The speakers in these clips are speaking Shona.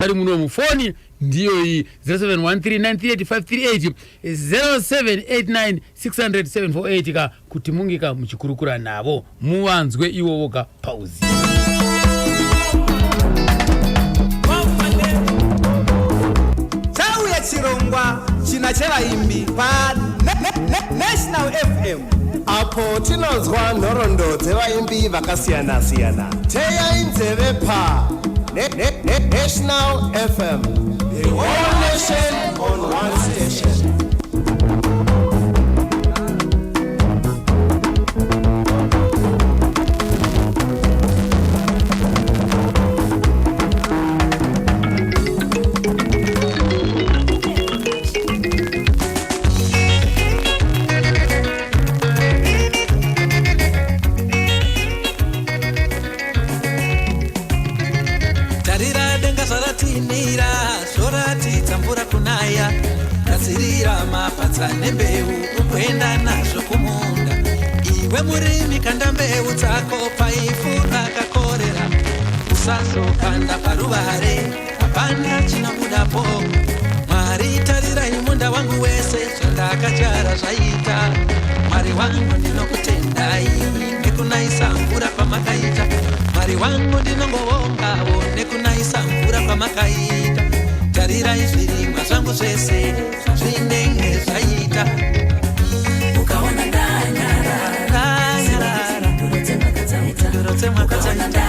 Pari muno mufoni ndiyo hii 0713938538 0789600748 ka kuti mungika muchikurukura navo muwanzwe iwowo ka pauzi. Chau ya chirongwa chinachela imbi pa National FM. Apo tinozwa nhorondo dzevaimbi vakasiyana siyana. Teya inzeve pa National FM. The whole nation on one station. Nembeu ukwenda nazvo kumunda iwe murimi kanda mbeu dzako paifura kakorera usazokanda paruvare hapana chinobudapo Mwari tarirai munda wangu wese zvandakachara zvaita Mwari wangu ndinokutendai nekunaisa mvura pamakaita Mwari wangu ndinongovongawo nekunaisa mvura pamakaita Tarirai zvirimwa zvangu zvese zvinenge zvaita ukaona ndanyarara ndoro dzemwakadzaita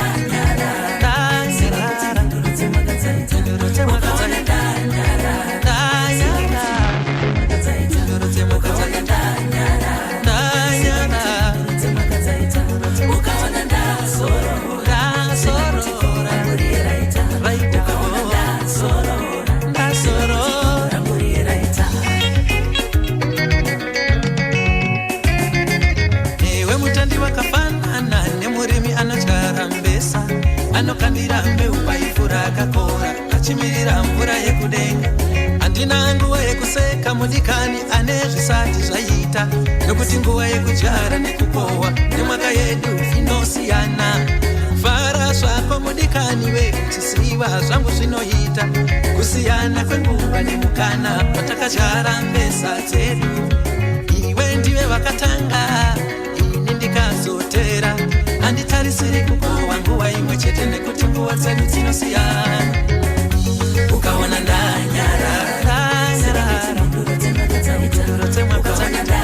anokandira mbeu paifura kakora achimirira mvura yekudenga handina nguva yekuseka mudikani ane zvisati zvaita nokuti nguva yekudyara nekukohwa nemwaka yedu inosiyana fara zvako mudikani we chisiva zvangu zvinoita kusiyana kwenguva nemukana patakadyara mbesa dzedu iwe ndive vakatanga ini ndikazotera handitarisiri kukohwa nguva imwe chete nekuti nguva dzedu dzinosiyana ukaona ndanyarara ndoro dzemwakadzaita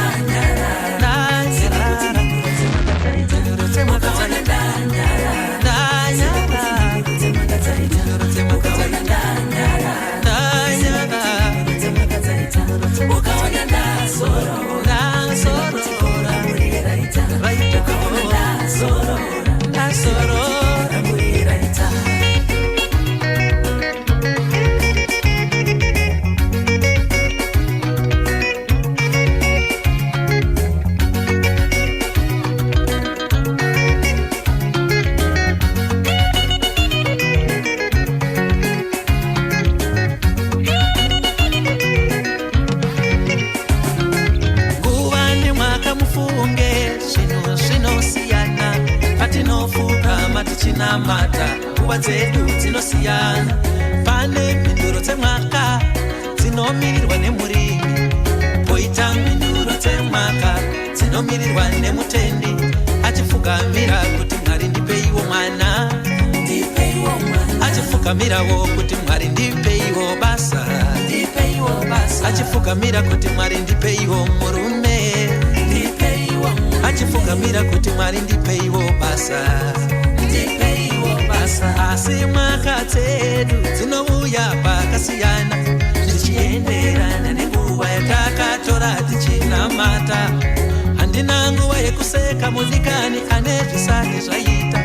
mata nguva dzedu dzinosiyana pane mhinduro dzemwaka dzinomirirwa nemurimi poita mhinduro dzemwaka dzinomirirwa nemutendi achifugamira kuti Mwari ndipeiwo mwana achifugamirawo kuti Mwari ndipeiwo basa achifugamira kuti Mwari ndipeiwo murume achifugamira kuti Mwari ndipeiwo basa asi mwaka dzedu dzinouya pakasiyana zvichienderana nenguva yatakatora tichinamata handina nguva yekuseka mudikani ane zvisati zvaita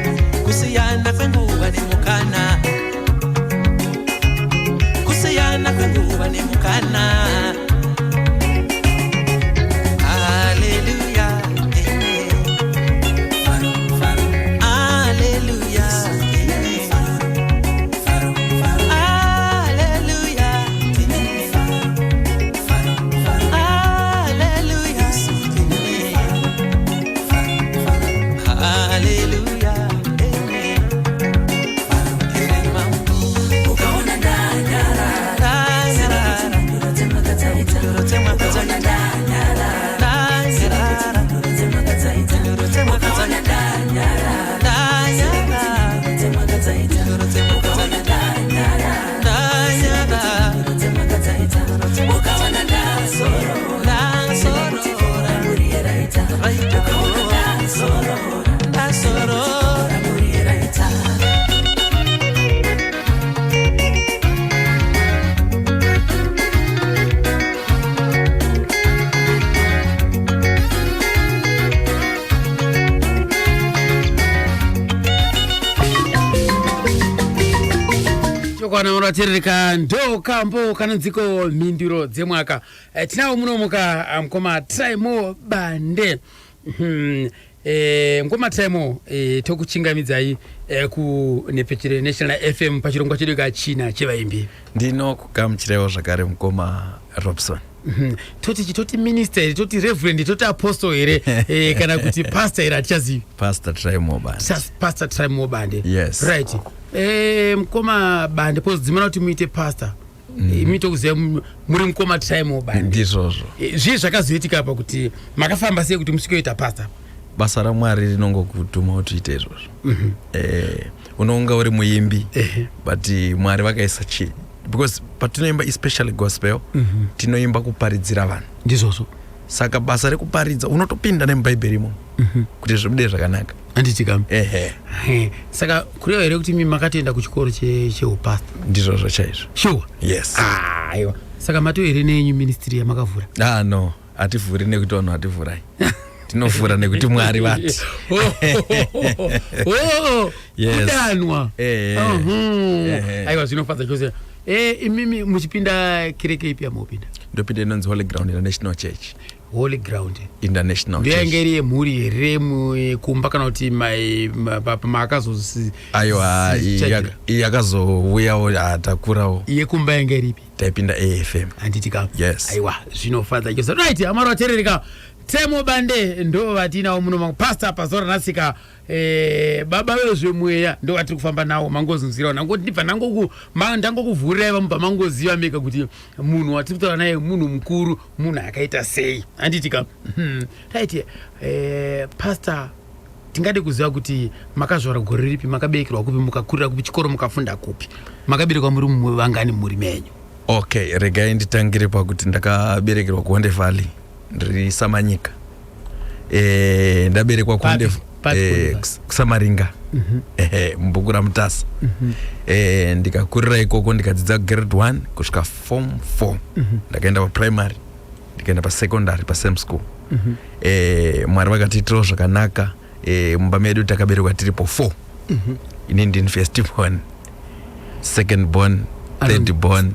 kusiyana kwenguva nemukana kusiyana kwenguva nemukana Ukaona vana vanoterereka ndo kambo kanonziko mhinduro dzemwaka tinawo munomuka mukoma Traimo Bande mukoma Traimo tokuchingamidzai kunepechero National FM pachirongwa chedu kachina chevaimbi ndino kugamuchirewo zvakare mukoma Robson toti minister here toti reverend toti apostle here kana kuti pastor here atichazivi Pastor Traimo Bande Pastor Traimo Bande yes right mukoma Bande pozidzimana kuti muite pastor muite kuziva muri mukoma Traimo Bande ndizvozvo zvii zvakazoitika apa kuti makafamba sei kuti musvikoita pastor basa raMwari rinongokutuma kuti uite izvozvo unonga uri muimbi but Mwari vakaisa because patinoimba especially gospel tinoimba kuparidzira vanhu ndizvozvo saka basa rekuparidza unotopinda nemubhaibherimo kuti zvibude zvakanaka anditi kam saka kureva here kuti makatoenda kuchikoro cheupasta ndizvozvo chaizvo sure yes aiwa saka mato here nenyu ministry yamakavhura no hativhuri nekuti vanhu hativhurai tinovhura nekuti Mwari vati kudanwa aiwa zvinofadza chose imimi muchipinda kereke ipi yamunopinda ndopinda inonzi Holy Ground International Church Holy Ground International Church ndoyange iri yemhuri here kumba kana kuti maakazosi aiwa yakazouyawo takurawo yekumba yange iripi taipinda AFM handiti kam yes aiwa zvinofadza chose right amaro vaterereka Traimo Bande ndo vatinawo muno mapasta pazora nasika baba vezvemweya ndo vatiri kufamba nawo mangozunzirawo nangoti ndibva ndangokuvhurirai vamubva mangoziva mega kuti munhu watiri kutaura naye munhu mukuru munhu akaita sei handiti kam right pastor tingade kuziva kuti makazvara gore ripi makaberekerwa kupi mukakurira kupi chikoro mukafunda kupi makaberekwa muri muvangani muri menyu okay regai nditangire pakuti ndakaberekerwa kuHonde Valley ndiri Samanyika ndaberekwa kuHonde kuSamaringa mubukura Mutasa ndikakurira ikoko ndikadzidza grade 1 kusvika form 4 ndakaenda paprimary ndikaenda pasecondary pasame school Mwari vakatiitirawo zvakanaka mumba medu takaberekwa tiripo 4 ini ndini first born second born third born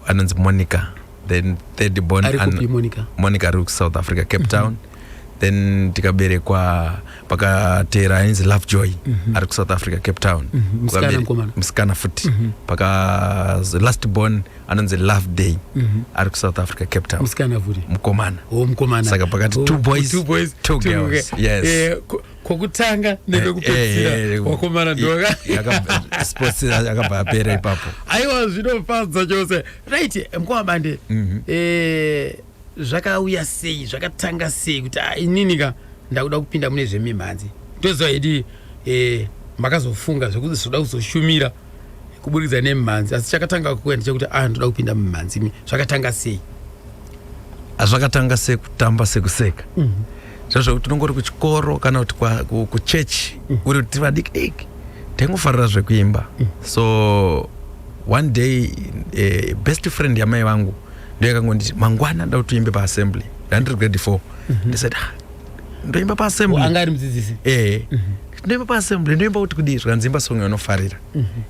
anonzi Monica then third born Monica ari South Africa Cape Town then tikaberekwa pakatera ainzi Lovejoy ari South Africa Cape Town musikana futi paka last born anonzi Love Day ari South Africa Cape Town mukomana saka pakati two boys two girls yes kokutanga nekekupedzisira wakomana ndoga sports yakabva yapera ipapo aiwa zvinofadza chose right mukoma Bande zvakauya sei zvakatanga sei kuti ininika ndakuda kupinda mune zvemimhanzi toziva idi makazofunga zvekuti zvoda kuzoshumira kuburikidza nemimhanzi asi chakatanga kuenda chekuti ndoda kupinda mimhanzi zvakatanga sei zvakatanga sekutamba sekuseka zvazvo tinongori kuchikoro kana kuti kuchechi uri kuti vadiki diki taingofarira zvekuimba so one day best friend yamai vangu ndio yakangonditi mangwana nda tuimbe pa assembly ndiri grade 4 ndisaid ndoimba pa assembly angari mudzidzisi ndoimba pa assembly ndoimba kuti kudii zvanzimba song yanofarira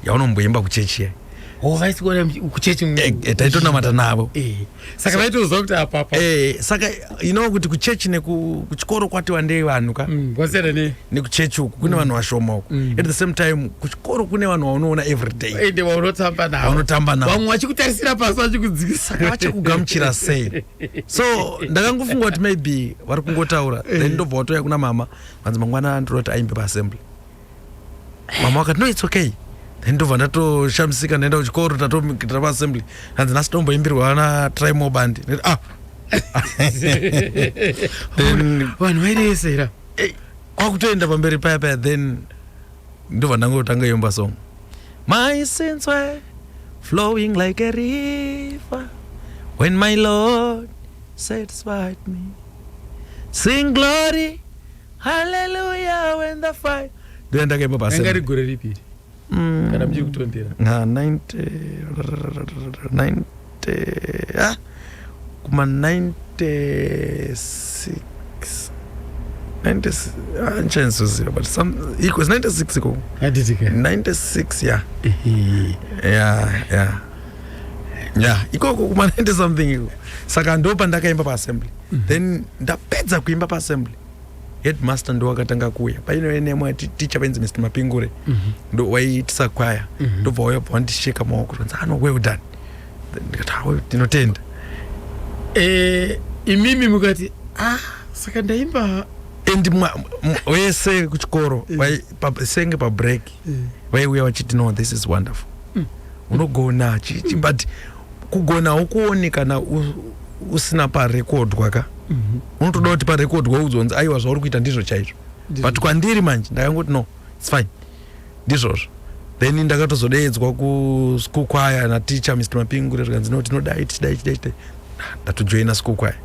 yaunomboimba kuchechi vaisikuona kuchechi taitonamata navo saka vaitoziva kuti apapa saka kuti kuchechi nekuchikoro kwati wandei vanhu ka kwasiyana nekuchechi uku kune vanhu vashoma uku at the same time kuchikoro kune vanhu vaunoona every day ende vaunotamba navo vamwe vachikutarisira pasi vachikudzikisa saka vachikugamuchira sei so ndakangofunga kuti maybe vari kungotaura then ndobva watoya kuna mama vanzi mangwana ndinoti aimbe paassembly mama vakati no it's okay then ndobva ndatoshamisika ndaenda kuchikoro tatomikitira paassembly hanzi nhasi tomboimbirwa na Traimo Bande vanhu vairesera kwakutoenda pamberi paya then ndobva ndangotanga yomba song my sins were flowing like a river when my Lord satisfied me sing glory hallelujah when the fire ndio ndakaimba paassembly angari gore ripi kana mchiri kutondera 90 kuma 96 96 chances but some equals 96 iko 96 yeah iko kuma 90 something iko saka ndopa ndakaimba pa assembly then ndapedza kuimba pa assembly headmaster ndo akatanga kuya paino ene mwa teacher benzi Mr Mapingure ndo waitisa kwaya ndo boyo pandisheka maoko kunza ano well done ndikatawe tinotenda imimi mukati saka ndaimba and wese kuchikoro senge pa break we wachiti no this is wonderful unogona chichi but kugona ukuoneka na usina pa record kwaka unotoda kuti pa record wauzonzi aiwa zvauri kuita ndizvo chaizvo but kwandiri manje ndakangoti no it's fine ndizvozvo then ndakatozodedzwa ku school choir na teacher Mr Mapingure zvikanzi no tinodai ndatojoina school choir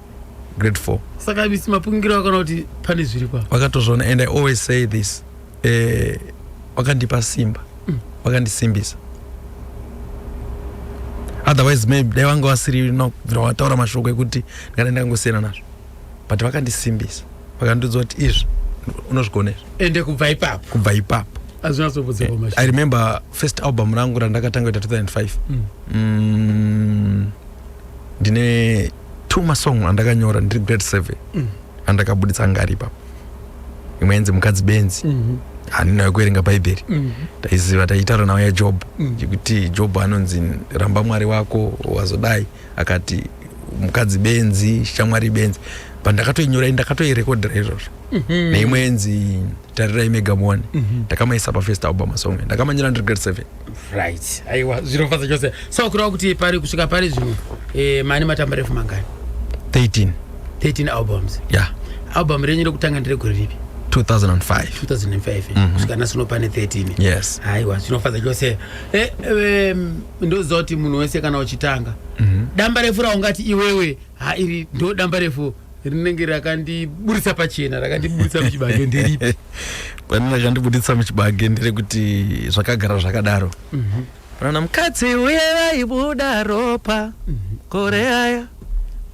grade 4 saka Mr Mapingure wakana kuti pane zviri kwa wakatozvona and I always say this wakandipa simba wakandisimbisa otherwise maybe dai vanga vasiri vataura mashoko ekuti ndikanda ngosiyana nazvo but vakandisimbisa vakandudza kuti izvi unozvigona ende kubva ipapo azvinazobudza pamasho I remember first album rangu randakatanga kuita 2005 ndine 2 masong andakanyora ndiri grade 7 andakabuditsa ngari ipapo imwe yenzi mukadzi benzi hanina kuerenga bhaibheri taiziva taitaura nawo yaJob kuti Job anonzi ramba Mwari wako wazodai akati mukadzi benzi shamwari benzi pandakatoinyora ndakatoirekodera izvozvo neimwe yenzi tarirai Megamone ndakamaisa pa first album song ndakamanyira ndiri grade 7 right aiwa zvinofadza chose so kurava kuti pari kusvika pari zvino mani matamba refu mangani 13 albums album renyu rekutanga ndiregore ripi 2005 kusvika nasino pane 13 yes aiwa zvinofadza chose ndoziva kuti munhu wese kana uchitanga damba refu raungati iwewe iri ndo damba refu rinenge rakandiburitsa pachena rakandiburitsa muchibage nderipi pani rakandibuditsa muchibage nderekuti zvakagara zvakadaro pana mukadzi uye vaibuda ropa kore aya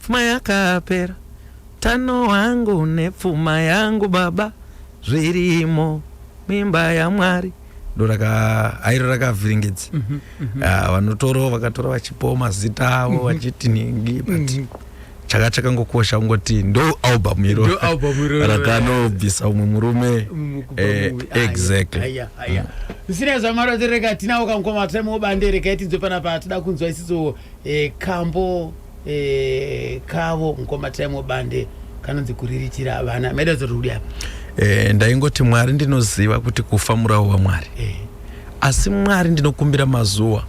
pfuma yakapera tano wangu nepfuma yangu baba zvirimo mimba yaMwari ndo airo rakavhiringidza vanotoro vakatora vachipawo mazita avo vachiti ningi but chakangokosha ungoti ndo album iro rakanobvisa umwe murume exactly zvisina zvamaro tereka tinawo kamukoma taimu bande reka itinzwe panapa tida kunzwa isiso kambo kavo mukoma taimu bande kanonzi kuriritira vana maida zvorudi apa ndaingoti Mwari ndinoziva kuti kufa murawo waMwari asi Mwari ndinokumbira mazuva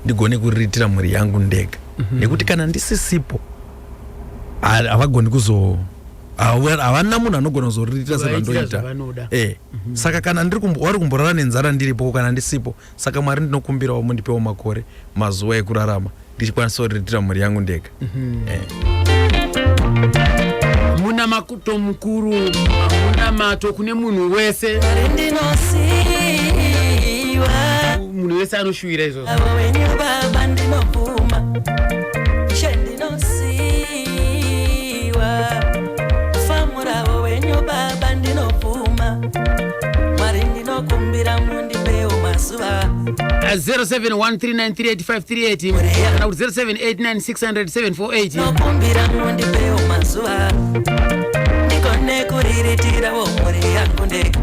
ndigone kuriritira mhuri yangu ndega nekuti kana ndisisipo havagoni havana munhu anogona kuzoriritira sevandoita saka kana wari kumborara nenzara ndiripo kana ndisipo saka Mwari ndinokumbirawo mundipewo makore mazuva ekurarama ndichikwanisa kuriritira mhuri yangu ndega muna makuto mukuru muna mato kune munhu wese munhu wese anoshuwira izvozvo kumbira mundipewo mazuva 0713938538 kana kuti 0789600748 nokumbira mundipewo mazuva ndikone kuriritirawo mhuri yangu ndega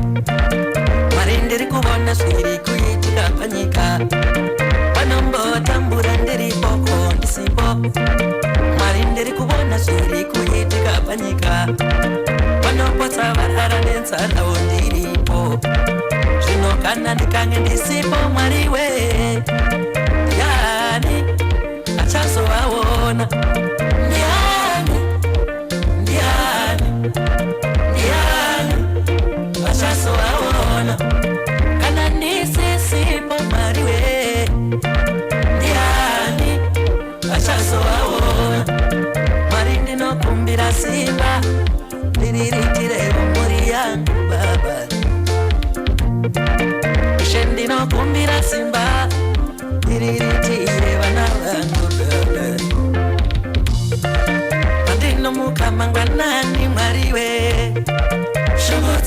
Mwari ndiri kuona zviri kuitika panyika panombotambura ndiripoko ndisipo Mwari ndiri kuona zviri kuitika panyika panopotsa varara nenzarawo ndiripo zvino kana ndikange ndisipo Mwari we yani achazovaona ndiani achazovaona kana ndisisipo Mwari we ndiani achazovaona Mwari ndinokumbira simba ndiriritire mhuri yangu baba ndinokumbira simba ndiriritire vana vangu baba pandinomuka mangwanani Mwari we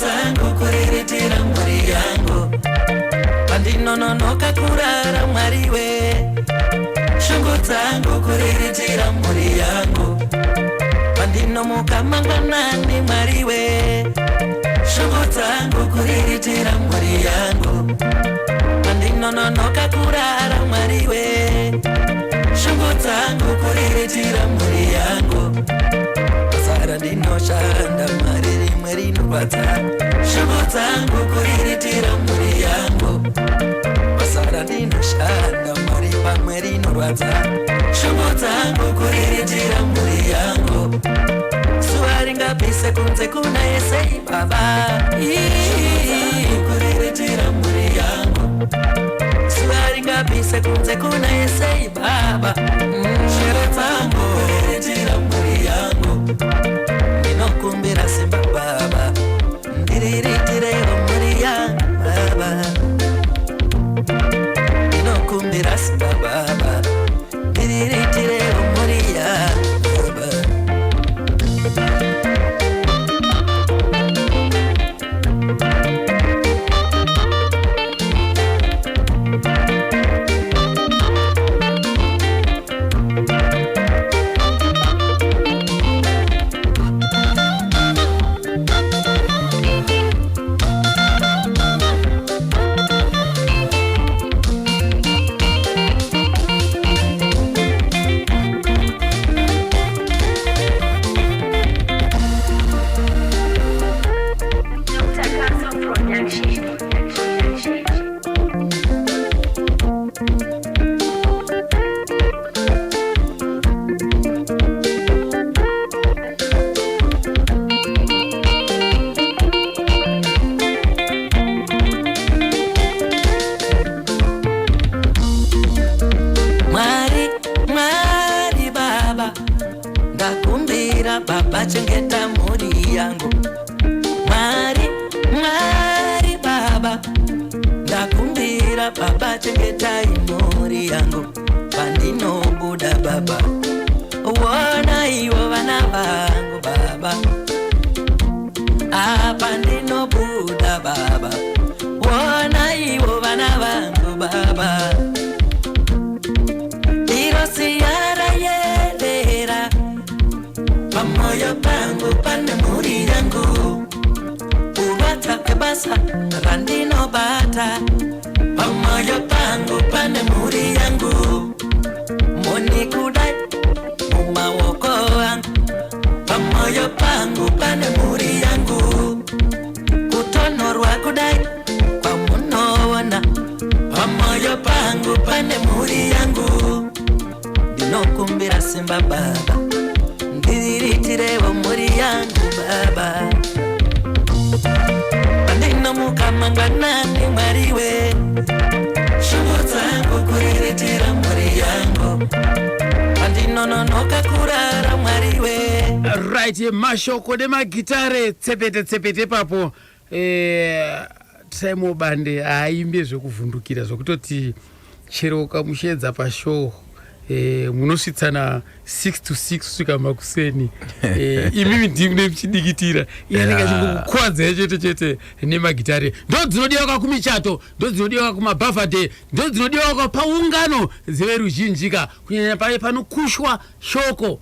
dzangu kuriritira mhuri yangu pandinononoka kurara mwariwe shungu dzangu kuriritira mhuri yangu pandinomuka mangwanani mwariwe shungu dzangu kuriritira mhuri yangu pandinononoka kurara mwariwe shungu dzangu kuriritira mhuri yangu pasara ndinoshanda mari rimwe rinorwadza shungu dzangu kuriritira mhuri yangu pasara ndinoshanda mari pamwe rinorwadza shungu dzangu kuriritira mhuri yangu zuva ringapise kunze kuna yesei baba kuriritira mhuri yangu zuva ringapise kunze kuna yesei baba shero dzangu kuriritira mhuri yangu ndinokumbira simba baba ndiriritirewo mhuri yangu baba ndinokumbira simba baba ndiriritirewo mhuri yangu baba Baba chengeta mhuri yangu Mwari, Mwari baba ndakumbira baba chengeta mhuri yangu pandinobuda baba wona iwo vana vangu baba pandinobuda baba wona iwo vana vangu baba irosiyara yelera pamoyo pangu pane mhuri yangu ubata kebasa randinobata pamoyo pangu pane mhuri yangu moni kudai mumaoko wangu pamoyo pangu pane mhuri yangu kutonorwa kudai kwa munoona pamoyo pangu pane mhuri yangu ndinokumbira simba baba ndiriritirewo mhuri yangu baba pandinomuka mangwanani mwariwe shungu dzangu kuriritira mhuri yangu pandinononoka kurara mwariwe right mashoko nemagitare tsepete tsepete papo Temo Bande aimbe zvekuvhundukira zvokutoti chero ukamushedza pashow munosvitsana 6 to 6 kusvika makuseni imimi ndimune muchidikitira iyanenge achingokukwadza chete chete nemagitare ndo dzinodiwa kwa kumichato ndo dzinodiwa kumabhavhade ndo dzinodiwa kwa paungano dzeveruzhinjika kunyanya pale panokushwa shoko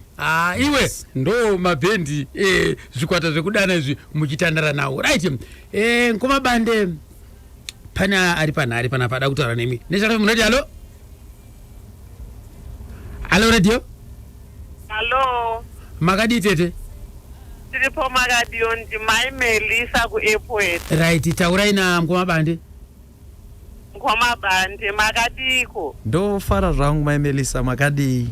iwe ndo mabhendi zvikwata zvekudana izvi muchitandara nawo right Nkoma Bande pana ari panhari pana pada kutaura nemi nechakafe munoti halo halo radio halo makadi tete tiripo makadiyo ndimai Melisa kuairport right taurai na Nkoma Bande Nkoma Bande makadiko ndofara zvangu mai Melisa makadii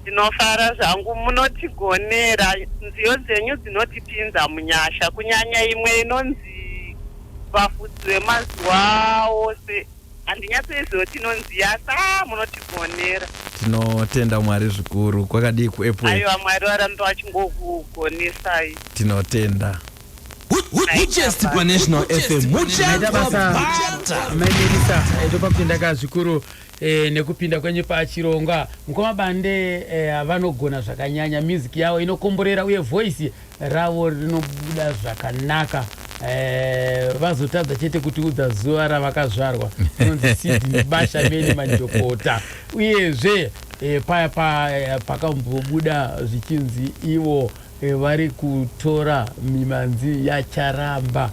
ndinofara zvangu munotigonera nziyo dzenyu dzinotipinza munyasha kunyanya imwe inonzi vafudzi vemazuva ose handinyatsoizoti inonziya munotigonera tinotenda Mwari zvikuru kwakadii kuairport aiwa Mwari varamba vachingokugonesai tinotenda Uchesti pa National FM Maita basa Melisa topa kupinda zvikuru nekupinda kwenye pachirongwa Nkoma Bande vanogona zvakanyanya music yavo inokomborera uye voice ravo rinobuda zvakanaka vazotadza chete kuti udza zuva ravakazvarwa inonzi Sydney Bashameni Manjokota. Uyezve paya pakambobuda zvichinzi ivo vari kutora mimanzi yacharamba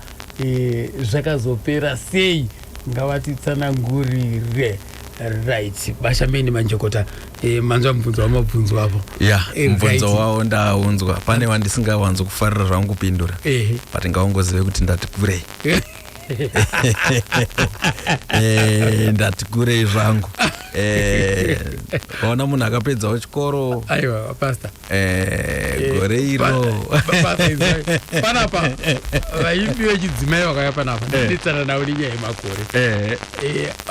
zvakazopera sei, ngavatitsanangurire. Right, Bashameni Manjokota, manzwa mubvunzo wamabvunzo apo. Mubvunzo wawo ndaunzwa. Pane wandisingawanzo kufarira zvangu kupindura. But ngaongozive kuti ndati kurei. Ndati kurei zvangu. Waona munhu akapedzawo chikoro. Aiwa, pastor. Gore iro. Panapa vaimbi vechidzimai vakauya panapa ndidetsana navo nenyaya yemakore.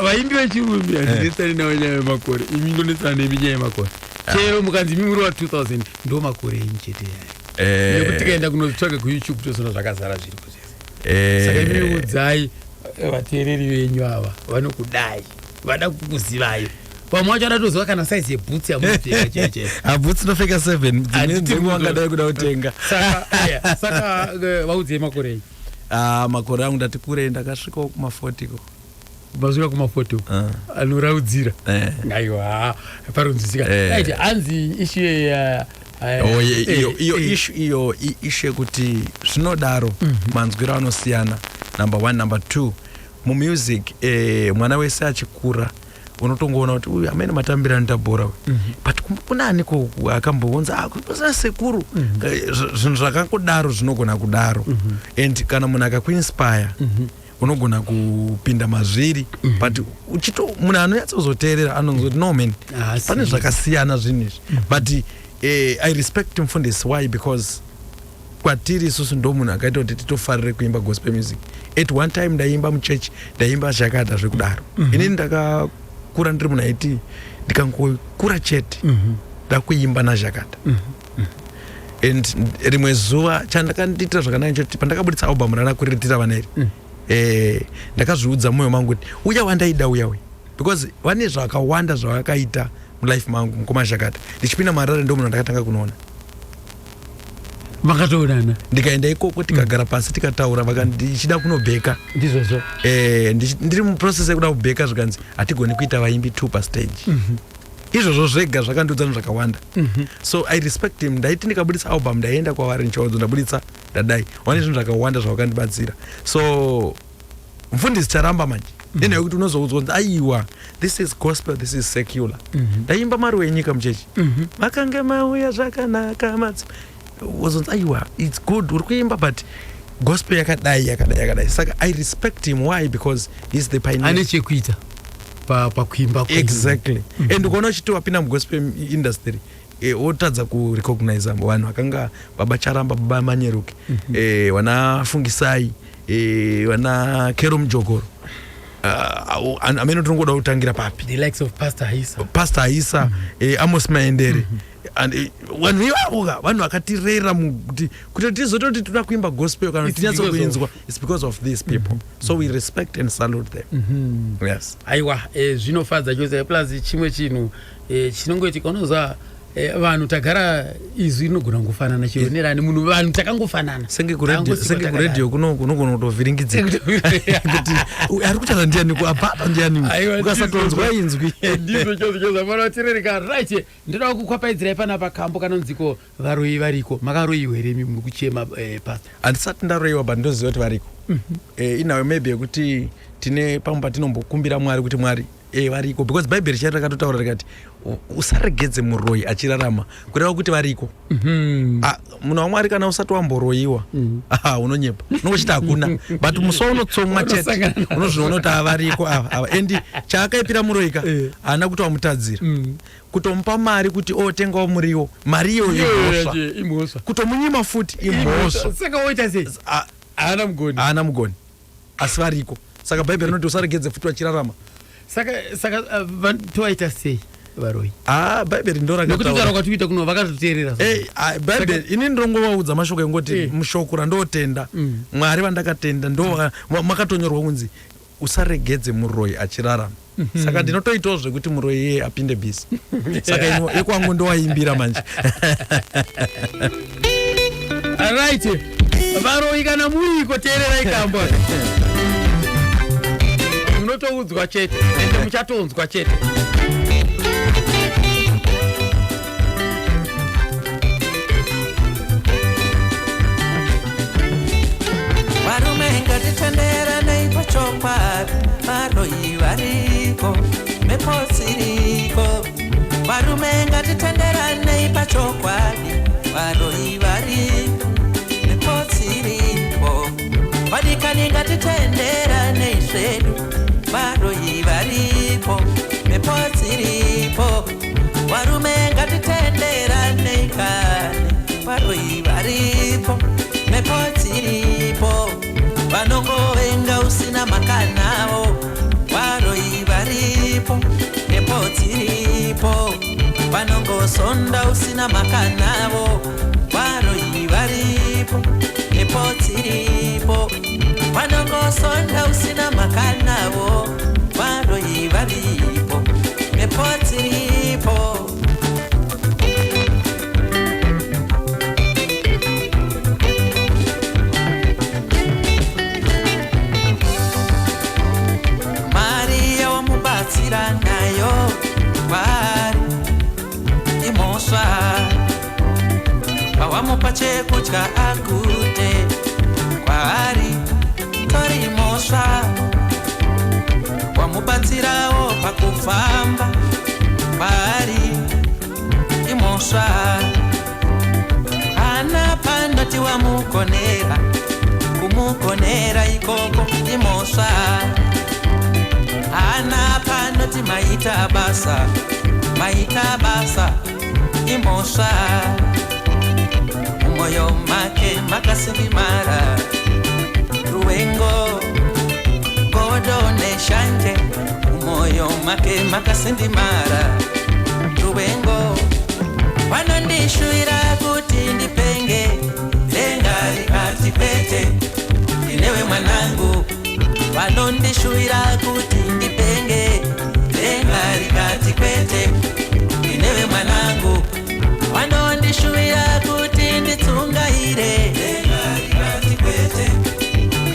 Vaimbi vechirume handidetsani navo nyaya yemakore. Imi ndonetsana nemi nyaya yemakore. Chero mukanzi mimi muri wa2000 ndo makore enyu chete yayo. Nekuti tikaenda kunotsvaga kuYouTube tozoona zvakazara zviri kuzese. Saka imi udzai vateereri venyu ava vanokudai, vada kukuzivai. Vamwe vacho vadatoziva kana size yebhutsi yamupfeka cheche. Bhutsi inopfeka 7 dzimwe wangadai kuda kutenga. Saka vaudzei makore enyu. Makore angu ndati kurei ndakasvikawo kuma40 ko. Masvika kuma40 anoraudzira. Aiwa, paronzisika. Right, hanzi issue iyo ishe kuti zvinodaro manzwiro anosiyana. Number 1, number 2, mumusic mwana wese achikura unotongoona kuti uyu amene matambira ndabhora but kuna aniko akambounza kusana sekuru zvinhu zvakangodaro zvinogona kudaro and kana munhu akakuinspire unogona kupinda mazviri but munhu anonyatsozoteerera anozoti no man pane zvakasiyana zvinhu izvi but I respect mufundisi. Why? Because kwatiri isusu ndo munhu akaita kuti titofarire kuimba gospel music. At one time ndaimba muchechi, ndaimba zvakada zvekudaro. Inini ndakakura ndiri munhu aiti ndikangokura chete ndakuimba nazvakada. And rimwe zuva chandakandiitira zvakanaka choti pandakabuditsa album ranakurirtira vaneri ndakazviudza mwoyo mangu kuti uya wandaida uya we, because vane zvakawanda zvavakaita mulife mangu mukoma zvakada. Ndichipinda Marare ndo munhu ndakatanga kunoona. Vakatoonana ndikaenda ikoko tikagara pasi tikataura ndichida kunobheka ndizvozvo ndiri muprocess yekuda kubheka zvikanzi hatigoni kuita vaimbi 2 pastage. Izvozvo zvega zvakandiudza zvakawanda. So I respect him. Ndaiti ndikabuditsa album ndaenda kwavari nchiwadzo ndabuditsa ndadai wane zvinhu zvakawanda zvavakandibatsira. So mufundisi charamba manje nene yekuti unozoudzwa kuti aiwa this is gospel, this is secular. Ndaimba Maruwa enyika muchechi makange mauya zvakanaka wazonzi aiwa it's good uri kuimba but gospel yakadai. Saka I respect him. Why? Because he's the pioneer. Ane chekuita pakuimba. Exactly. And ukaona uchiti wapinda mugospel industry otadza kurecognize vanhu vakanga baba Charamba, baba Manyeruki, vana Fungisai, Kero Mjogoro, amene tinongoda kutangira papi, the likes of Pastor Haisa, Amos Maendere. And vanhu vakatirera kuti tizototi toda kuimba gospel kana tinyatso kuinzwa, it's because of these people. So we respect and salute them. Yes. Aiwa, zvinofadza chose plus chimwe chinhu chinongoitika unoza vanhu tagara izwi rinogona kufanana chionerani munhu vanhu takangofanana senge kuredio kunogona kutovhiringidzika kuti ari kutaura ndiani kuapapa ndiani ukasatonzwa inzwi ndizvo chose mara tirereka. Right, ndoda kukwapaidzirai panapa kambo kanonziko varoyi variko. Makaroyiwa here muri kuchema pastor? handisati ndaroyiwa but ndoziva kuti variko. Inawe maybe yekuti tine pamwe patinombokumbira Mwari kuti Mwari variko, because Bible chari rakatotaura rikati usaregedze muroyi achirarama kureva kuti variko. Munhu waMwari kana usati wamboroyiwa unonyepa unongochiti hakuna, but muso unotsomwa chete unozviona kuti avariko ava. And chaakaipira muroyika haana kuti wamutadzira kutomupa mari kuti otengawo muriwo, mari iyoyo imhosva, kutomunyima futi imhosva. Saka woita sei? Haana mugoni asi variko. Saka Bible rinoti usaregedze futi wachirarama. Saka toaita sei varoyi? Bible ndo nokuti kutaura kwatiita kuno vakatoteerera. Bible ini ndinongovaudza mashoko engoti mushoko randotenda Mwari vandakatenda ndo makatonyorwa kunzi usaregedze muroyi achirarama. Saka ndinotoitawo zvekuti muroyi iye apinde bhisi. Saka ikwangu ndowaimbira manje. Alright. Varoyi kana muriko teerera ikambo. Munotoudzwa chete, ende muchatonzwa chete. Varume ngatitenderanei pachokwadi, varoyi variko, mhepo dziriko. Varume ngatitenderanei pachokwadi, varoyi variko, mhepo dziriko. Vadikani ngatitenderanei zvedu, varoyi variko, mhepo dziriko. Varume ngatitenderanei kani, varoyi variko, mhepo dziripo. Vanongovenga usina makanavo, varoyi varipo, mhepo dziripo. Vanongosonda usina makanavo, varoyi varipo, mhepo dziripo. Vanongosonda usina makanavo, varoyi varipo, mhepo dziripo. Nayo vari imosva pawamupa chekudya agute kwaari tori imosva wamubatsirawo pakufamba kwaari imosva hana panoti wamukonera kumukonera ikoko imosva hana panoti maita basa imosva umoyo make makasindimara ruwengo godo neshanje umoyo make makasindimara ruwengo vanondishuira kuti ndipenge denga rikati pete inewe mwanangu vanondishuira kuti ndipenge denga rikati kwete inewe mwanangu vanondishuira kuti nditsungaire denga rikati kwete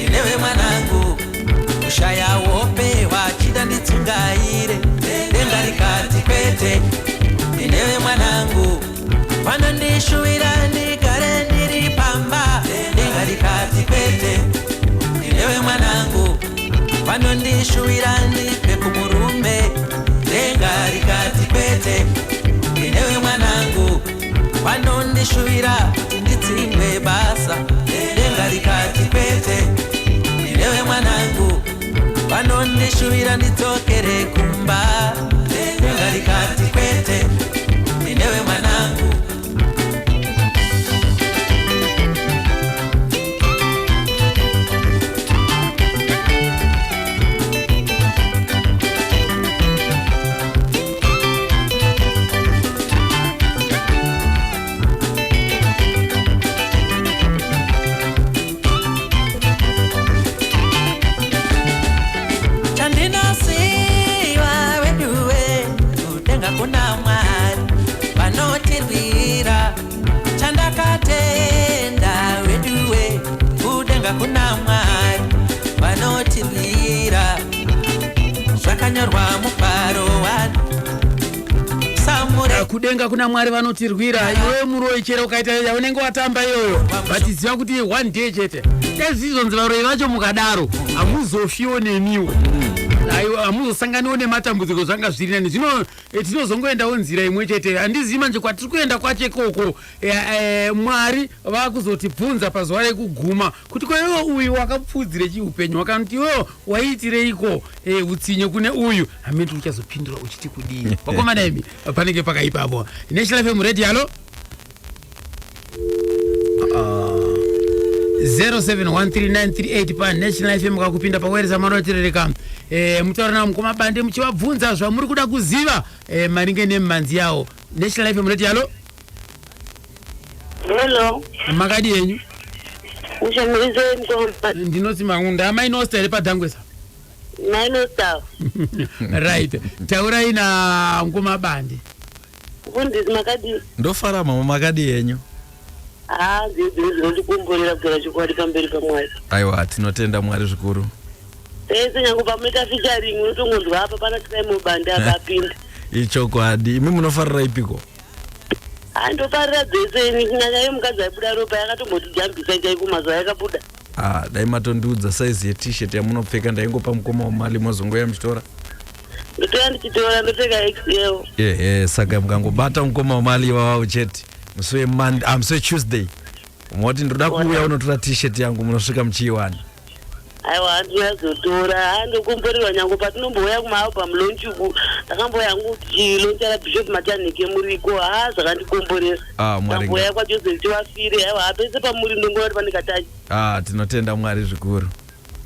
inewe mwanangu kushaya wope wachida nditsungaire denga rikati kwete inewe mwanangu vanondishuira ndigare ndiri pamba denga rikati kwete inewe mwanangu vanondishuira ndipe kumurume denga rikati kwete inewe mwanangu vanondishuira kuti nditsingwe basa denga rikati kwete inewe mwanangu vanondishuira ndidzokere kumba denga rikati kwete inewe mwanangu. Kuna mwari vanotirwira chandakatenda weduwe kudenga kuna mwari vanotirwira zvakanyorwa mubharo wani samure kudenga kuna mwari vanotirwira iwe muroyi chero ukaita yaunenge watamba iyoyo vatiziva kuti one day chete ezvizonzi varoyi vacho mukadaro hamuzofiwo nemiwo hamuzosanganawo nematambudziko zvanga zviri nani zvino tinozongoendawo nzira imwe chete handizivi manje kwatiri kuenda kwachekoko mwari vakuzotibvunza pazuva rekuguma kuti kwaiwo uyu wakapfudzire chiupenyu wakanoti iwewo waitireiko utsinye kune uyu hamene uchazopindura uchiti kudini wakomana imi panenge pakaipapo National FM Radio halo 07139388 pa National FM kakupinda pawereza maroterereka mutaura navo mukomabande muchivabvunza zvamuri kuda kuziva maringe nemhanzi yawo. National FM Radio halo hello makadi yenyu Ushamirize mkomba ndinoti mangunda amainosta iri padhangwesa mainosta right taura ina mukomabande kundisi makadi ndofara mama makadi yenyu Ndinokumborera kugara chokwadi pamberi paMwari. Aiwa, tinotenda Mwari zvikuru. Tese nyangu pamuita featuring unotongonzwa apa pana Simon Bande akapinda. Ichokwadi, imi munofarira ipiko? Ndofarira dzese ini kunyanya yemukadzi aibuda ropa yakatombotijambisa chaipo mazuva yakabuda. Dai matondiudza size ye-t-shirt yamunopfeka ndaingopa mukoma wamali mozongoya muchitora. Ndotoya ndichitora ndopfeka XL. Saka mukangobata mukoma wamali iwawo chete. Musi Tuesday. Moti ndoda kuuya unotora t-shirt yangu munosvika muchiiwana. Aiwa ndinozotora ndokumborirwa nyangu patinomboya kumaalbum launch uku ndakamboya kuti launchara Bishop Matanike muriko zvakandikomborera. Mwari. Ndamboya kwaJoseph Chiwafire aiwa pese pamuri ndongora pandikatachi. Tinotenda Mwari zvikuru.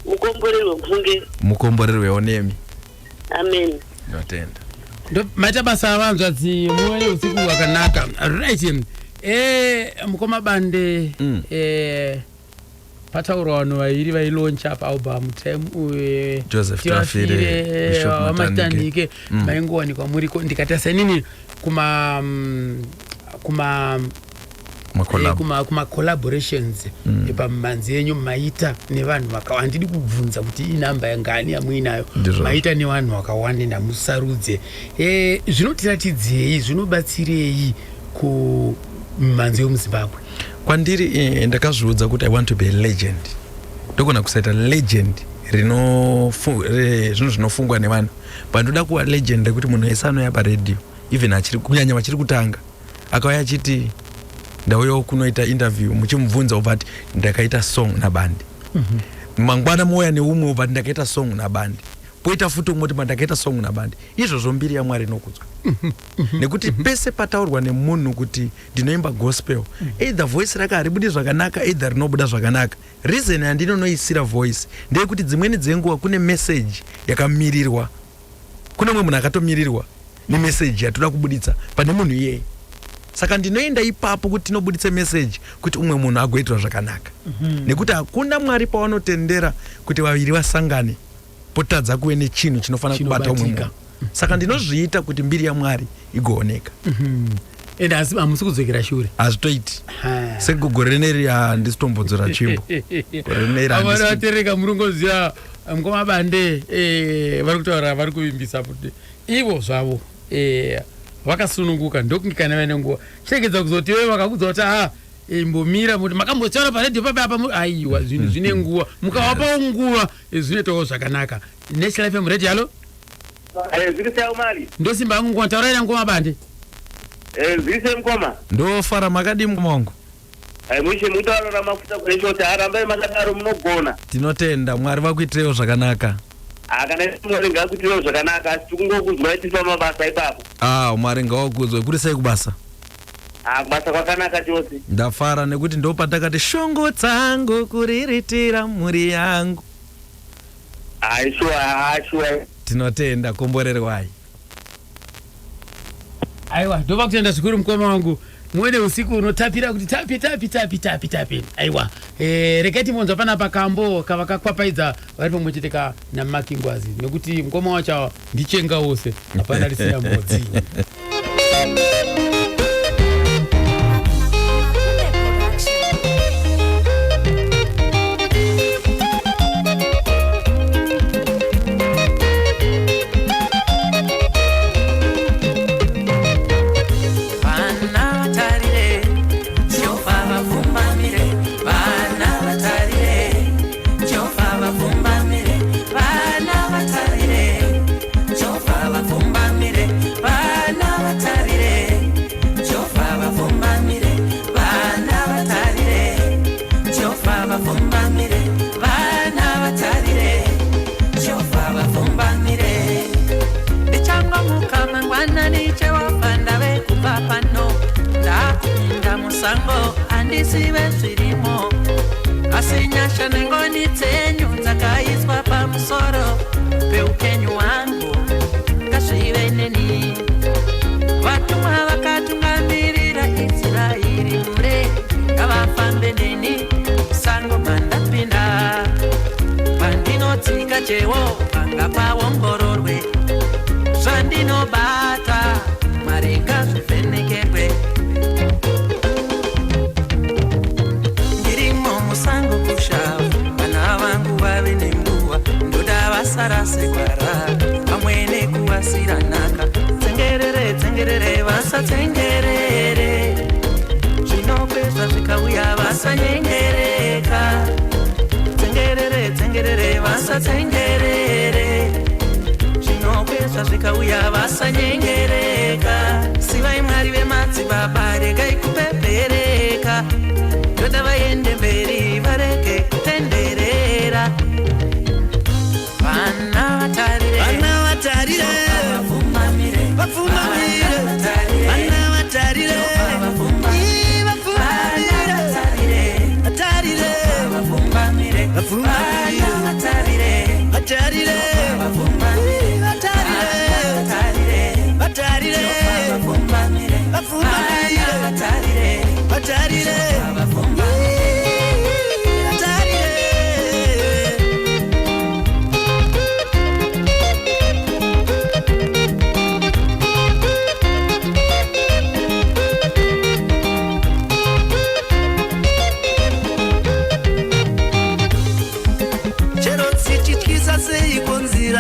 Mukomborerwe mfunge. Mukomborerwewo nemi. Amen. Tinotenda. Maita basa avanzvadzi muone usiku hwakanaka. Right. Mukoma Bande pataura vanhu vairi vailauncha paalbum time Joseph Chiwafire, Bishop Matanike maingowanikwa muriko ndikatasa nini kuma collaborations pamhanzi yenyu maita nevanhu vakawanda. Ndidi kubvunza kuti inhamba yangani yamuinayo maita nevanhu vakawanda ndamusarudze. Zvinotiratidzei, zvinobatsirei kumhanzi yomuZimbabwe? Kwandiri ndakazviudza kuti I want to be a legend. Ndogona kusaita legend zvinhu zvinofungwa nevanhu. Pandoda kuva legend rekuti munhu ese anoya paredio even kunyanya vachiri kutanga akauya achiti ndauyawo kunoita interview muchimubvunza ubvati ndakaita song naBande. Mangwana moya neumwe ubvati ndakaita song naBande. Poita futi umoti ndakaita song naBande. Izvozvo mbiri yaMwari inokudzwa. Nekuti pese pataurwa nemunhu kuti ndinoimba gospel, either voice rake haribudi zvakanaka, either rinobuda zvakanaka. Reason yandinonoisira voice ndeyekuti dzimweni dzenguva kune message yakamirirwa. Kune mumwe munhu akatomirirwa nemessage yatoda kubuditsa pane munhu iyeye. Saka ndinoenda ipapo kuti tinobuditse message kuti umwe munhu agoitwa zvakanaka. Nekuti hakuna Mwari pawanotendera kuti vaviri vasangane potadza kuve nechinhu chinofanira kubata umwe munhu. Saka ndinozviita kuti mbiri yaMwari igooneka. Ende asi hamusi kudzokera shure. Hazvitoiti. Segore rineri handisitombodzora tsvimbo. Avana vatereka murungoziva Mukoma Bande vari kutaura vari kuvimbisa kuti ivo zvavo vakasununguka ndokungikana vaine nguva. Chiregedza kuzoti iwe vakakudza kuti mbomira muti makambotaura paredhiyo papa aiwa zvinhu zvine nguva mukavapawo nguva zvinoitawo zvakanaka. National FM Radio. Halo. Zvirisa Mwari. Ndosimba yangu nguva tauraira Mukoma Bande. Zvirisa Mukoma. Ndofara makadi Mukoma wangu. Mwishe mutaura mafuta kushota arambai makadaro munogona. Tinotenda Mwari vakuitirewo zvakanaka. Kana Mwari ngakuitirewo zvakanaka asi tikungokuzwa tipa mabasa ipapo. Mwari ngawakudzwe. Kuri sei kubasa? Kubasa kwakanaka chose. Ndafara nekuti ndopatakati shongo dzangu kuriritira mhuri yangu. Sure. Tinotenda, komborerwai. Aiwa, ndova kutenda zvikuru Mukoma wangu. Muone usiku unotapira kuti tapi. Aiwa. Reketi monzo pana pakambo kavakakwapaidza vari pamwe chete naMaki Ngwazi nekuti Mukoma wacho ndichenga wose hapana risina modzi. Sango andisive zvirimo asinyasha nengoni dzenyu dzakaiswa pamusoro peupenyu hwangu ngazvive neni. Vatumwa vakatungamirira Israeri mure ngavafambe neni sango mandapinda pandinotsika chewo panga paongororwe zvandinobata Mwari ngazvivhenekerwe. vasatengerere zvinokwezva zvikauya vasanyengereka tengerere vasatengerere zvinokwezva zvikauya vasanyengereka sivai mwari vemadzibaba regai kupepereka yoda vaende mberi varege kutenderera vana vatarire vapfumamire vana vatarire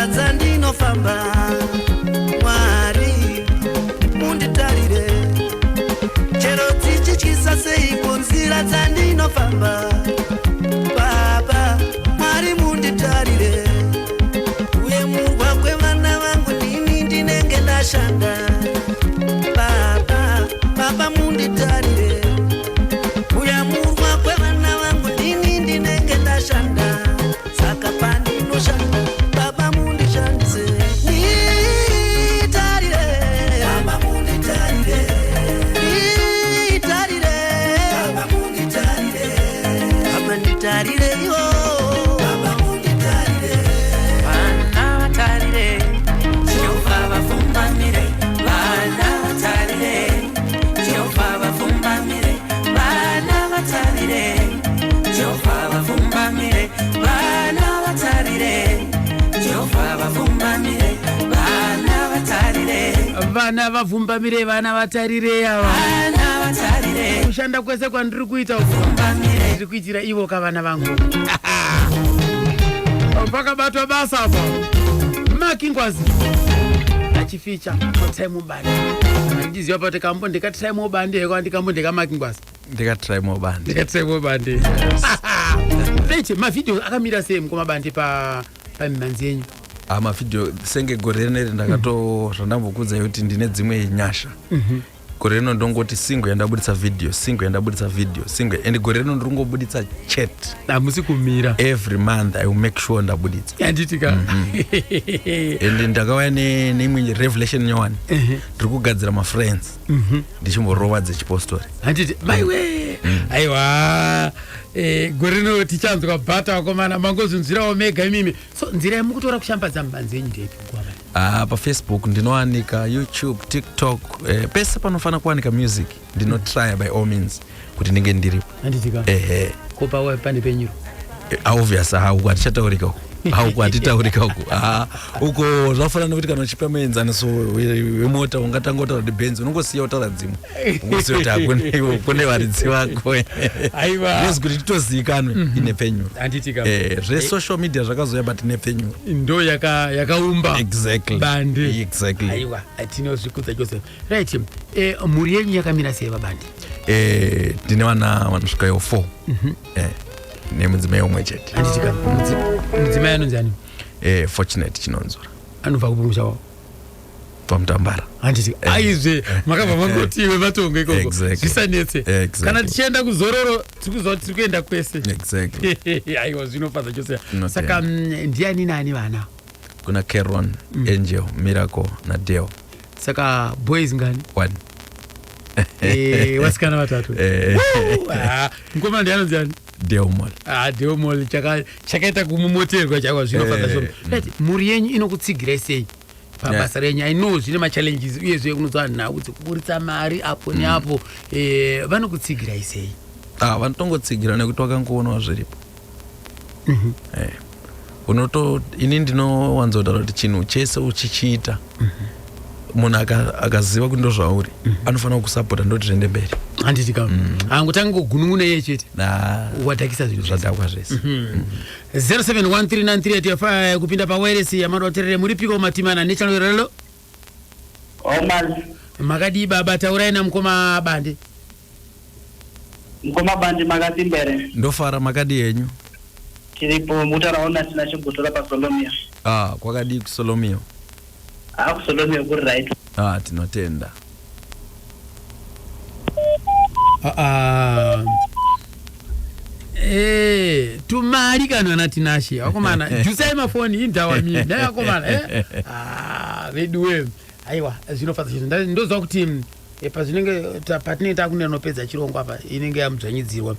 dzandinofamba Mwari munditarire chero dzichityisa seiko nzira dzandinofamba Baba Mwari munditarire kuyemurwa kwevana vangu ndini ndinenge ndashanda Baba munditarire kuyemurwa kwevana vangu ndini ndinenge ndashanda saka pandinoshanda vana vavhumbamire vana vatarire ava kushanda kwese kwandiri kuita ndiri kuitira ivo kavana vangu pakabatwa basa apa makingwazi achificha time band ndiziva pati kambo ndikatime band yeko ndikambo ndikamakingwazi ndikatime band peche mavideo akamira sei mukomabandi pamimanzi yenyu mavhidhiyo senge gore rineri ndakatozvandambokudza kuti ndine dzimwe nyasha gore rino ndongoti single yandabuditsa video single and gore rino ndingobuditsa chat hamusi kumira every month I will make sure ndabuditsa yanditika and ndakauya neimwe revelation nyowani ndiri kugadzira mafriends ndichimborova dzechipostori handiti maiwe aiwa gore rino tichanzwa bhata wakomana mangozvinzwirawo mega imimi so nzira yemukutora kushambadza mubanzi yenyu ndeipi pafacebook ndinowanika youtube tiktok pese panofanira kuwanika music ndinotrya by all means kuti ndinge ndiripo handitika kopa pane penyuro obvious hauku hatichataurika uku hatitaurika uko zvafanana nokuti kana uchipa muenzaniso wemota ungatanga kuti benz unongosiya utaura dzimwe ungosiya kuti kune varidzi vako nezi kuti titozivikanwe ine penyuro handitika zvesocial media zvakazoya but ine penyuro ndo yakaumba bandi exactly aiwa tinozvikudza chose right mhuri yenyu yakamira sei vabandi ndine vana vanosvikayo 4 nemudzimai umwe chete handitika mudzimai anonzi ani fortunate chinonzura anobva kupi musha wavo pamutambara handiti aizve makabva mangotiwe matongo ikoko zvisanetse kana tichienda kuzororo tikuziva kuti tiri kuenda kwese aiwa zvinofadza chose saka ndiani nani vana kuna Caron, Angel, Miracle na Deo. Saka boys ngani 1 wasikana watatu mkomana ndiano ndiani Deomol Deomol chakaita kumumoterwa chakwa zvinofadza zvombi muri yenyu inokutsigirai sei pabasa renyu? I know zvine machallenges uyezve kunozwa nhau dzekuburitsa mari apo neapo vanokutsigirai sei? Vanotongotsigira nekuti wakangoonawo zviripo. Ini ndinowanzotaura kuti chinhu chese uchichiita munhu akaziva kuti ndozvauri anofanira kusapota ndoti zviende mberi. Handiti kama angotanga kugunun'una iye chete wadhakisa zvinhu zvadhakwa zvese. 07139385 kupinda pawiresi yamanoterere muri piko matimana nechano relo Makadi baba taurai na mkoma bandi. Mkoma bandi magati mbere. Ndofara makadi yenyu. Tiripo mutaraona tinachimbotora pa Solomia. Kwakadi ku Solomia. Ku Solomia kuri right. Tinotenda. Tumari kana natinashi. Akomana jusai mafoni indawa mimi. Na akomana veduwe. Aiwa zvinofadza chinhu ndoziva kuti pazvinenge patinenge takunenopedza chirongwa apa inenge yamudzvanyidzirwa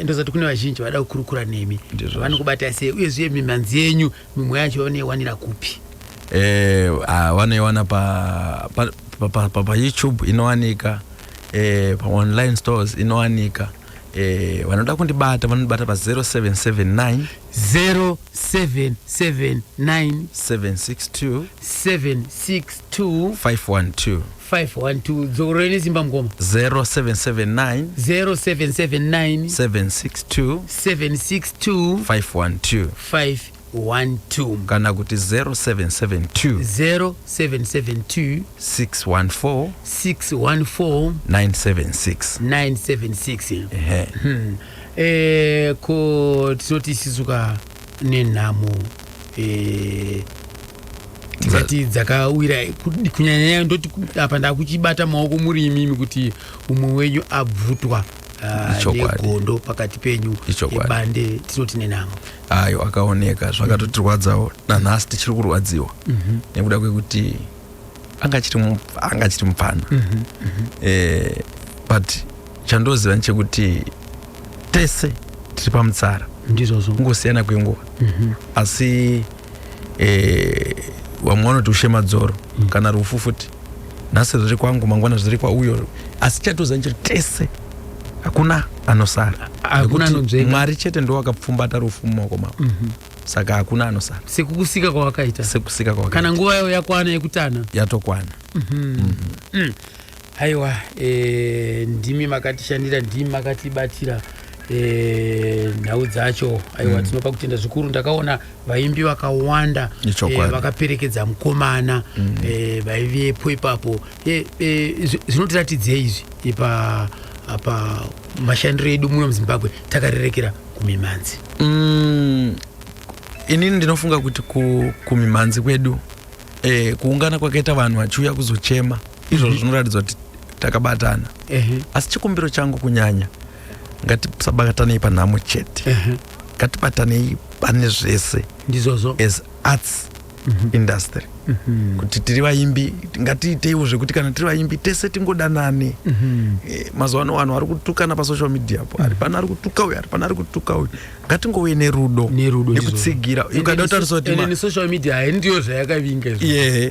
ndoziva kuti kune vazhinji vada kukurukura nemi vanokubata sei uyezve mimanzi yenyu mimwe yacho vanoiwanira kupi? Vanoiwana pa YouTube inowanika, pa online stores inowanika. Vanoda kundibata vanobata pa 0779 762 512 dzoreni simba mgoma 0779 762 512 kana kuti 0772 614 976 ko tinoti sisuka nenhamo tikati dzakawira kunyanya ndoti apa ndakuchibata maoko muri imimi kuti umwe wenyu abvutwa negondo pakati penyu ebande tinoti nenhamo. Ayo akaoneka zvakatotirwadzawo nanhasi tichiri kurwadziwa nekuda kwekuti anga chiri mupana but chandoziva nechekuti tese tiri pamutsara ndizvozvo kungosiyana kwenguva asi vamwe vanoti ushema dzoro kana rufu futi nhasi zviri kwangu mangwana zviri kwauyo asi chatoziva nechekuti tese hakuna anosara, hakuna anonzvenga. Mwari chete ndo wakapfumbata rufu mumaoko mako saka hakuna anosara sekukusika kwawakaita kana nguva yayo yakwana yekutana yatokwana. Aiwa ndimi makatishandira ndimi makatibatira nhau dzacho. Aiwa tinopa kutenda zvikuru. Ndakaona vaimbi vakawanda vakaperekedza mukomana vaivepo ipapo. Zvinotiratidzei izvi apa mashandiro edu muno muZimbabwe takarerekera kumimanzi? Inini ndinofunga kuti kumimanzi kwedu kuungana kwakaita vanhu vachiuya kuzochema izvo zvinoratidza kuti takabatana. Asi chikumbiro changu kunyanya ngatisabatanei panhamo chete, ngatibatanei pane zvese ndizvozvo as arts industry. Kuti tiri vaimbi ngatiiteiwo zvekuti kana tiri vaimbi tese tingodanane. Mazuva ano vanhu vari kutukana pasocial media apo, ari pana ari kutuka uyu, ari pana ari kutuka uyu. Ngatingove nerudo nekutsigira. Ukada kutariswa kuti social media haindiyo zvayakavinga izvo.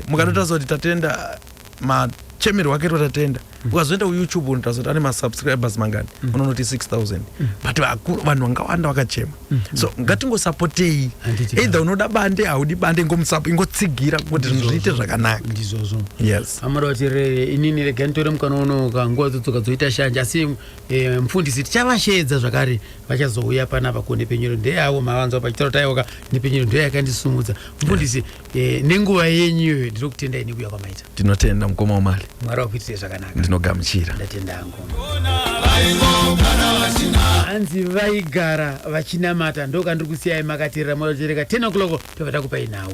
Mukada kutariswa kuti tatenda machemero wake tatenda. Ukazoenda kuYouTube unotariswa kuti ane masubscribers mangani, unonoti 6000. But vanhu vangawanda vakachema. So ngatingosapotei. Either unoda bande haudi bande ingotsigira kuti zviite zvakanaka. Ndizvozvo. Yes. Amara vatirere inini rega nditore mukana uno kanguva dzotsoka dzoita shanje asi mufundisi tichavashedza zvakare vachazouya panapa kuone penyero ndeyavo mavanzwa pachitauro taiwoka nepenyero ndeyo yakandisumudza. Mufundisi nenguva yenyu ndiri kutendai nekuuya kwamaita. Tinotenda mukoma wamali. Mwari wakuitire zvakanaka. Ndinogamuchira. Ndatenda ngoma. Hanzi vaigara vachinamata ndokandiri kusiyai makateerera Mwari watireka 10 o'clock tobva takupai nawo.